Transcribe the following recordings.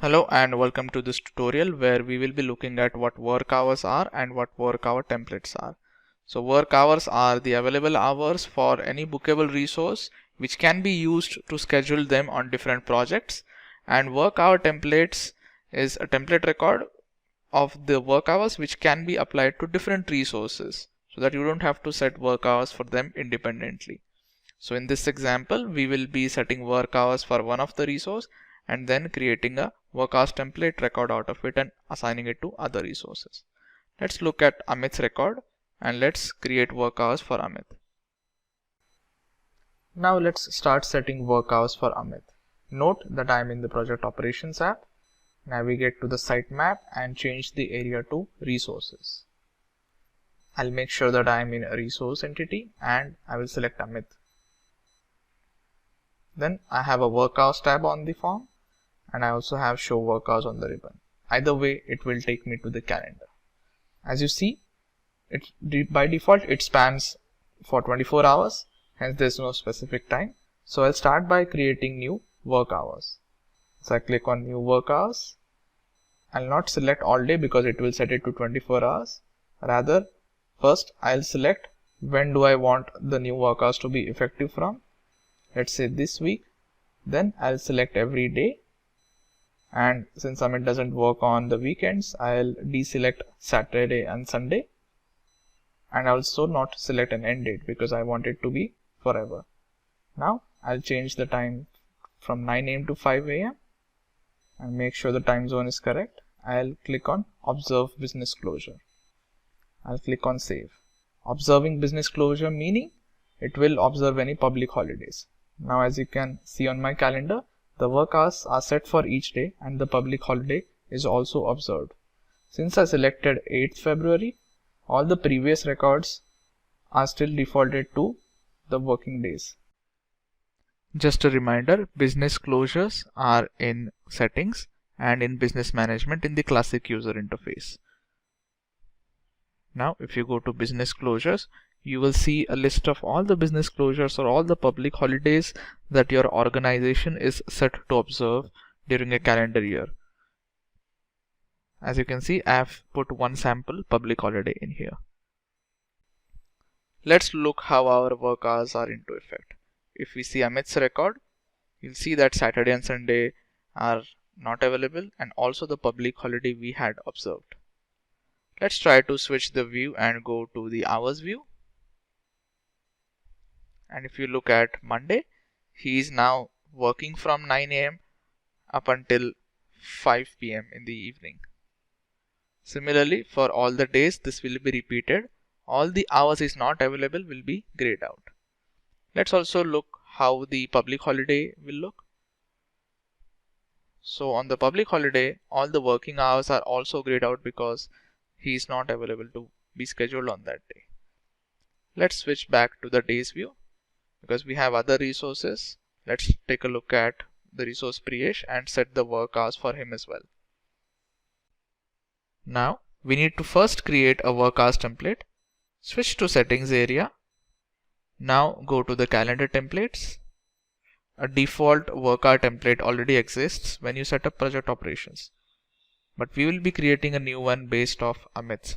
Hello and welcome to this tutorial where we will be looking at what work hours are and what work hour templates are. So work hours are the available hours for any bookable resource which can be used to schedule them on different projects, and work hour templates is a template record of the work hours which can be applied to different resources so that you don't have to set work hours for them independently. So in this example, we will be setting work hours for one of the resource and then creating a work hours template record out of it and assigning it to other resources. Let's look at Amit's record and let's create work hours for Amit. Now let's start setting work hours for Amit. Note that I am in the project operations app. Navigate to the sitemap and change the area to resources. I'll make sure that I am in a resource entity and I will select Amit. Then I have a work hours tab on the form and I also have show work hours on the ribbon. Either way, it will take me to the calendar. As you see, by default it spans for 24 hours, hence there is no specific time. So I'll start by creating new work hours. So I click on new work hours. I'll not select all day because it will set it to 24 hours. Rather, first I'll select when do I want the new work hours to be effective from. Let's say this week. Then I'll select every day, and since Amit doesn't work on the weekends, I'll deselect Saturday and Sunday, and also not select an end date because I want it to be forever. Now I'll change the time from 9 AM to 5 AM and make sure the time zone is correct. I'll click on observe business closure. I'll click on save. Observing business closure meaning it will observe any public holidays. Now as you can see on my calendar, the work hours are set for each day and the public holiday is also observed. Since I selected 8th February, all the previous records are still defaulted to the working days. Just a reminder, business closures are in settings and in business management in the classic user interface. Now if you go to business closures, you will see a list of all the business closures or all the public holidays that your organization is set to observe during a calendar year. As you can see, I have put one sample public holiday in here. Let's look how our work hours are into effect. If we see Amit's record, you'll see that Saturday and Sunday are not available and also the public holiday we had observed. Let's try to switch the view and go to the hours view. And if you look at Monday, he is now working from 9 AM up until 5 PM in the evening. Similarly, for all the days this will be repeated. All the hours is not available will be grayed out. Let's also look how the public holiday will look. So on the public holiday, all the working hours are also grayed out because he is not available to be scheduled on that day. Let's switch back to the days view because we have other resources. Let's take a look at the resource Priyesh and set the work hours for him as well. Now we need to first create a work hours template. Switch to settings area. Now go to the calendar templates. A default work hour template already exists when you set up project operations, but we will be creating a new one based off Amit's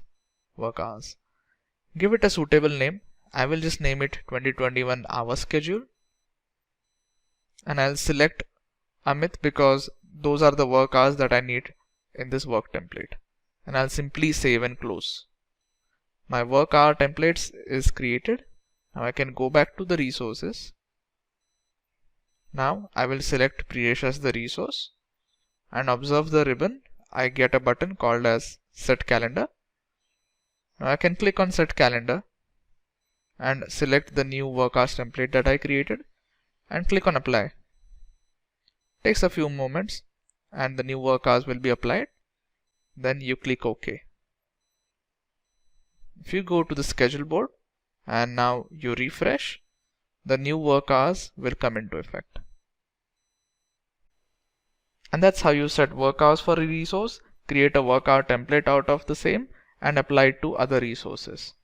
work hours. Give it a suitable name. I will just name it 2021 hour schedule, and I'll select Amit because those are the work hours that I need in this work template, and I'll simply save and close. My work hour templates is created. Now I can go back to the resources. Now I will select Priyesh as the resource and observe the ribbon. I get a button called as set calendar. Now I can click on set calendar and select the new work hours template that I created and click on apply. Takes a few moments and the new work hours will be applied. Then you click OK. If you go to the schedule board and now you refresh, the new work hours will come into effect. And that's how you set work hours for a resource, create a work hour template out of the same and apply it to other resources.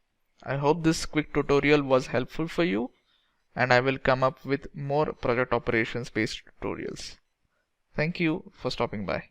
I hope this quick tutorial was helpful for you, and I will come up with more project operations based tutorials. Thank you for stopping by.